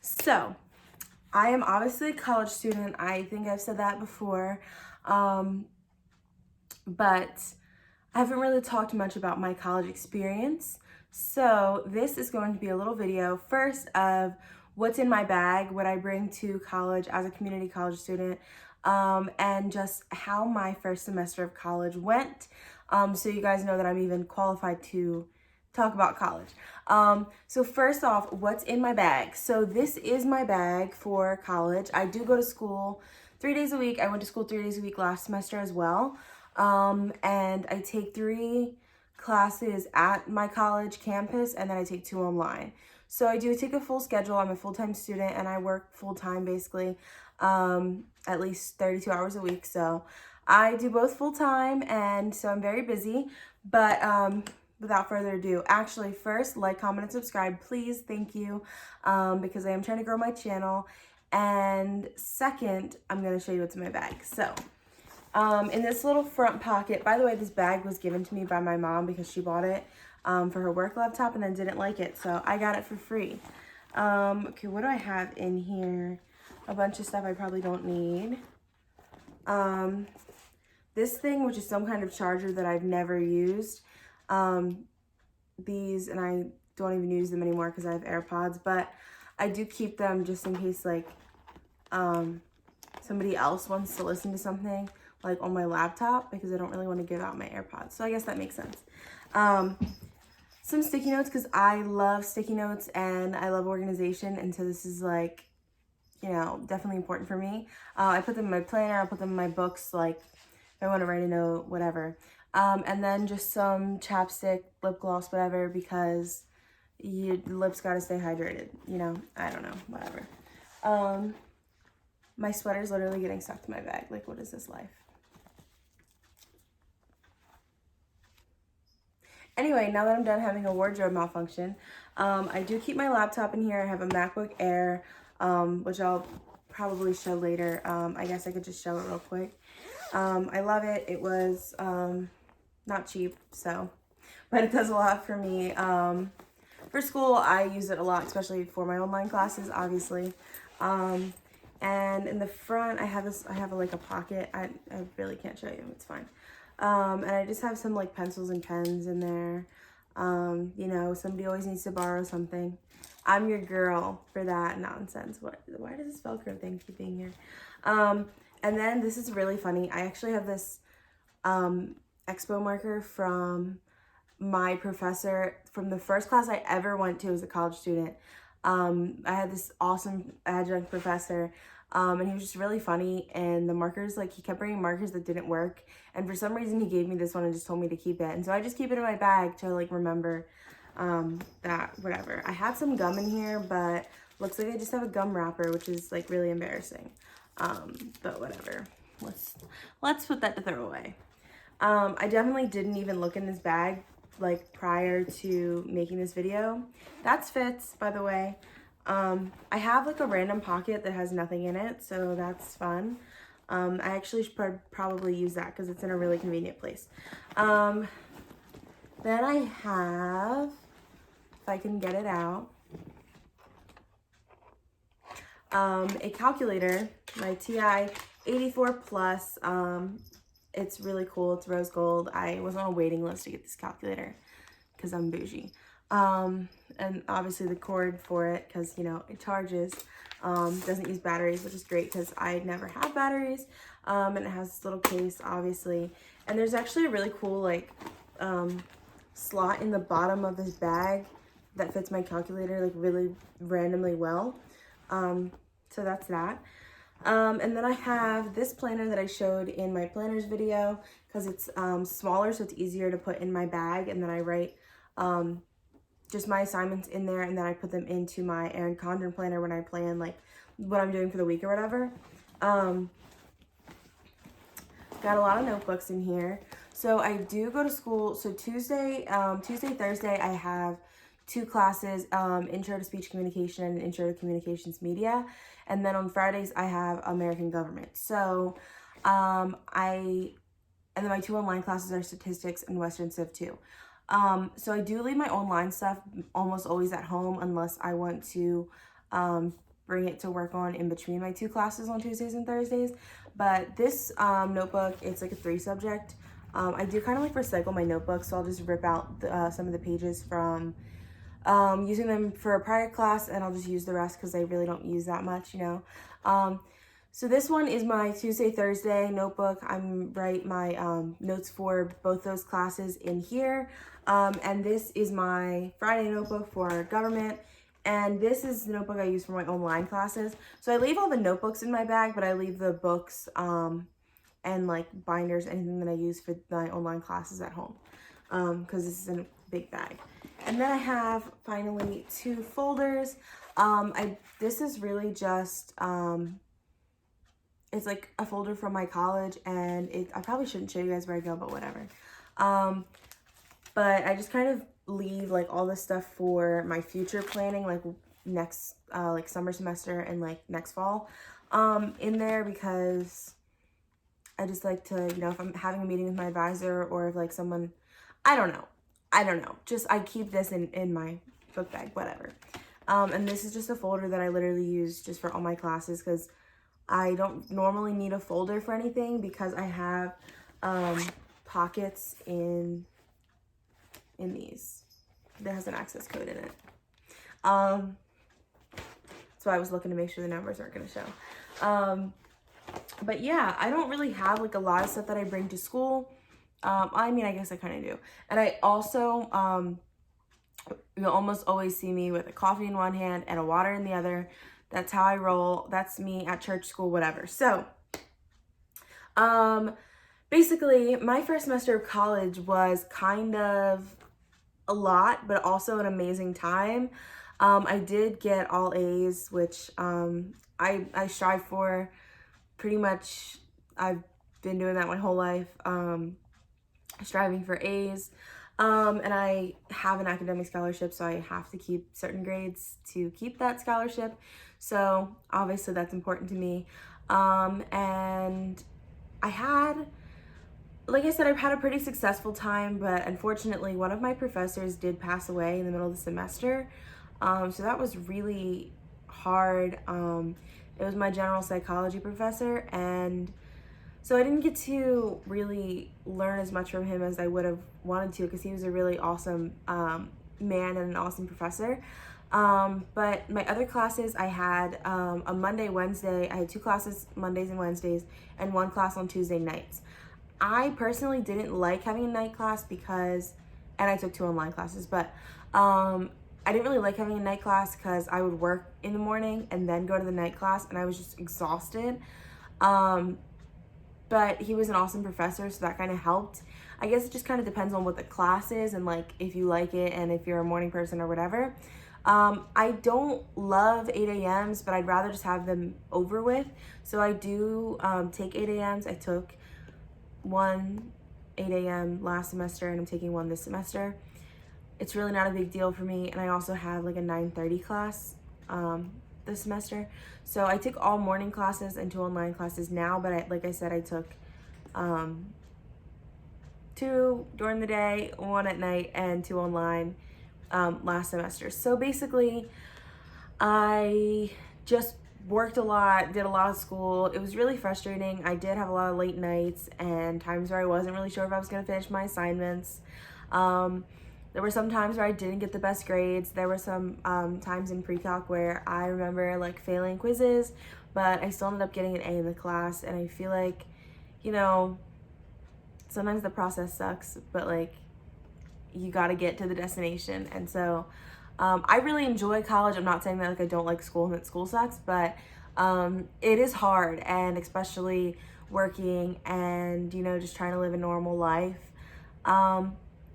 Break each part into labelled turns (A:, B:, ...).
A: So, I am obviously a college student. I think I've said that before, but I haven't really talked much about my college experience. So, this is going to be a little video first of what's in my bag, what I bring to college as a community college student, and just how my first semester of college went. So, you guys know that I'm even qualified to talk about college. So first off, what's in my bag? So this is my bag for college. I do go to school 3 days a week. I went to school 3 days a week last semester as well. And I take 3 classes at my college campus, and then I take 2 online. So I do take a full schedule. I'm a full-time student and I work full-time basically, at least 32 hours a week. So I do both full-time, and so I'm very busy, but without further ado, actually first, like, comment, and subscribe, please, thank you, because I am trying to grow my channel. And second, I'm gonna show you what's in my bag. So, in this little front pocket, by the way, this bag was given to me by my mom because she bought it for her work laptop and then didn't like it, so I got it for free. Okay, what do I have in here? A bunch of stuff I probably don't need. This thing, which is some kind of charger that I've never used. These, and I don't even use them anymore because I have AirPods, but I do keep them just in case, like, somebody else wants to listen to something, like, on my laptop, because I don't really want to give out my AirPods. So I guess that makes sense. Some sticky notes, because I love sticky notes and I love organization, and so this is, like, you know, definitely important for me. I put them in my planner, I put them in my books, like, if I want to write a note, whatever. And then just some chapstick, lip gloss, whatever, because your lips gotta stay hydrated, you know? I don't know, whatever. My sweater's literally getting stuck to my bag. Like, what is this life? Anyway, now that I'm done having a wardrobe malfunction, I do keep my laptop in here. I have a MacBook Air, which I'll probably show later. I guess I could just show it real quick. I love it. It was not cheap, so, but it does a lot for me. For school, I use it a lot, especially for my online classes, obviously. And in the front, I have this, like a pocket. I really can't show you, it's fine. And I just have some, like, pencils and pens in there. You know, somebody always needs to borrow something. I'm your girl for that nonsense. Why does this Velcro thing keep being here? And then this is really funny. I actually have this expo marker from my professor from the first class I ever went to as a college student. I had this awesome adjunct professor, and he was just really funny, and the markers, like, he kept bringing markers that didn't work, and for some reason he gave me this one and just told me to keep it, and so I just keep it in my bag to, like, remember that, whatever. I have some gum in here, but looks like I just have a gum wrapper, which is, like, really embarrassing. But whatever, let's put that to throw away. I definitely didn't even look in this bag, like, prior to making this video. That's Fitz, by the way. I have, like, a random pocket that has nothing in it, so that's fun. I actually should probably use that because it's in a really convenient place. Then I have, if I can get it out, a calculator, my TI 84 Plus. It's really cool. It's rose gold. I was on a waiting list to get this calculator because I'm bougie. And obviously the cord for it, because, you know, it charges, doesn't use batteries, which is great because I never have batteries. And it has this little case, obviously. And there's actually a really cool, like, slot in the bottom of this bag that fits my calculator, like, really randomly well. So that's that. And then I have this planner that I showed in my planners video because it's smaller, so it's easier to put in my bag, and then I write just my assignments in there, and then I put them into my Erin Condren planner when I plan, like, what I'm doing for the week or whatever. Got a lot of notebooks in here. So I do go to school. So Tuesday, Thursday, I have 2 classes, Intro to Speech Communication and Intro to Communications Media. And then on Fridays, I have American Government. So, and then my 2 online classes are Statistics and Western Civ 2. So I do leave my online stuff almost always at home unless I want to bring it to work on in between my 2 classes on Tuesdays and Thursdays. But this notebook, it's like a 3 subject. I do kind of like recycle my notebooks, so I'll just rip out some of the pages from using them for a prior class, and I'll just use the rest because I really don't use that much, you know. So this one is my Tuesday, Thursday notebook. I'm write my notes for both those classes in here. And this is my Friday notebook for government. And this is the notebook I use for my online classes. So I leave all the notebooks in my bag, but I leave the books and like binders, anything that I use for my online classes at home. Because this is in a big bag. And then I have finally 2 folders. This is really just it's like a folder from my college, and I probably shouldn't show you guys where I go, but whatever. But I just kind of leave like all this stuff for my future planning, like next like summer semester and like next fall in there, because I just like to, you know, if I'm having a meeting with my advisor, or if like someone, I don't know, just I keep this in my book bag, whatever. And this is just a folder that I literally use just for all my classes, because I don't normally need a folder for anything, because I have pockets in these that has an access code in it. So I was looking to make sure the numbers aren't going to show. But yeah, I don't really have like a lot of stuff that I bring to school. I mean, I guess I kind of do. And I also, you'll almost always see me with a coffee in one hand and a water in the other. That's how I roll. That's me at church, school, whatever. So, basically, my first semester of college was kind of a lot, but also an amazing time. I did get all A's, which I strive for. Pretty much, I've been doing that my whole life, striving for A's. And I have an academic scholarship, so I have to keep certain grades to keep that scholarship. So obviously that's important to me. And I had, like I said, I've had a pretty successful time, but unfortunately one of my professors did pass away in the middle of the semester. So that was really hard. It was my general psychology professor, and so I didn't get to really learn as much from him as I would have wanted to, because he was a really awesome man and an awesome professor. But my other classes, I had a Monday, Wednesday. I had 2 classes Mondays and Wednesdays, and 1 class on Tuesday nights. I personally didn't like having a night class because, and I took 2 online classes, but I didn't really like having a night class because I would work in the morning and then go to the night class, and I was just exhausted. But he was an awesome professor, so that kind of helped. I guess it just kind of depends on what the class is and like if you like it and if you're a morning person or whatever. I don't love 8 a.m.s, but I'd rather just have them over with. So I do take 8 a.m.s. I took 1 8 a.m. last semester, and I'm taking 1 this semester. It's really not a big deal for me. And I also have like a 9:30 class this semester. So I took all morning classes and 2 online classes now, but like I said, I took 2 during the day, 1 at night, and 2 online last semester. So basically, I just worked a lot, did a lot of school. It was really frustrating. I did have a lot of late nights and times where I wasn't really sure if I was going to finish my assignments. There were some times where I didn't get the best grades. There were some times in pre-calc where I remember like failing quizzes, but I still ended up getting an A in the class. And I feel like, you know, sometimes the process sucks, but like you got to get to the destination. And so I really enjoy college. I'm not saying that like I don't like school and that school sucks, but it is hard, and especially working and, you know, just trying to live a normal life.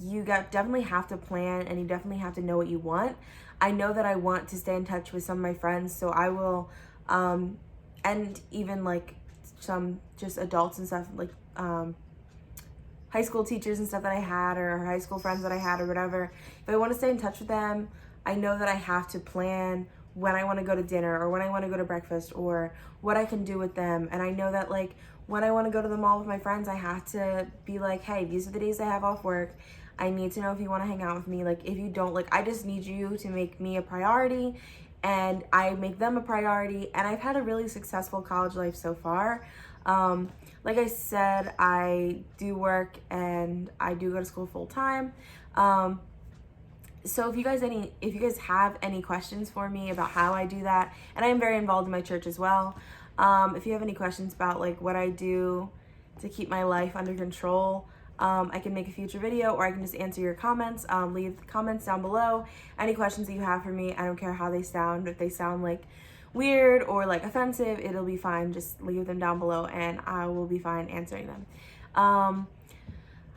A: You definitely have to plan, and you definitely have to know what you want. I know that I want to stay in touch with some of my friends, so I will, and even like some just adults and stuff, like high school teachers and stuff that I had, or high school friends that I had, or whatever. If I want to stay in touch with them, I know that I have to plan when I want to go to dinner, or when I want to go to breakfast, or what I can do with them. And I know that like when I want to go to the mall with my friends, I have to be like, hey, these are the days I have off work. I need to know if you want to hang out with me. Like, if you don't, like, I just need you to make me a priority and I make them a priority, and I've had a really successful college life so far. Like I said, I do work and I do go to school full time. So if you guys have any questions for me about how I do that, and I am very involved in my church as well. If you have any questions about like what I do to keep my life under control, I can make a future video, or I can just answer your comments. Leave the comments down below. Any questions that you have for me, I don't care how they sound. If they sound like weird or like offensive, it'll be fine. Just leave them down below and I will be fine answering them.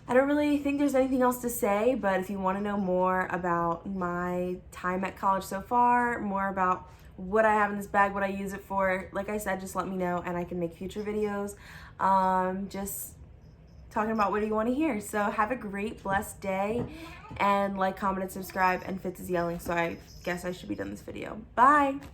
A: I don't really think there's anything else to say, but if you want to know more about my time at college so far, more about what I have in this bag, what I use it for, like I said, just let me know and I can make future videos. Just talking about what do you want to hear. So have a great, blessed day, and like, comment, and subscribe. And Fitz is yelling, so I guess I should be done this video. Bye!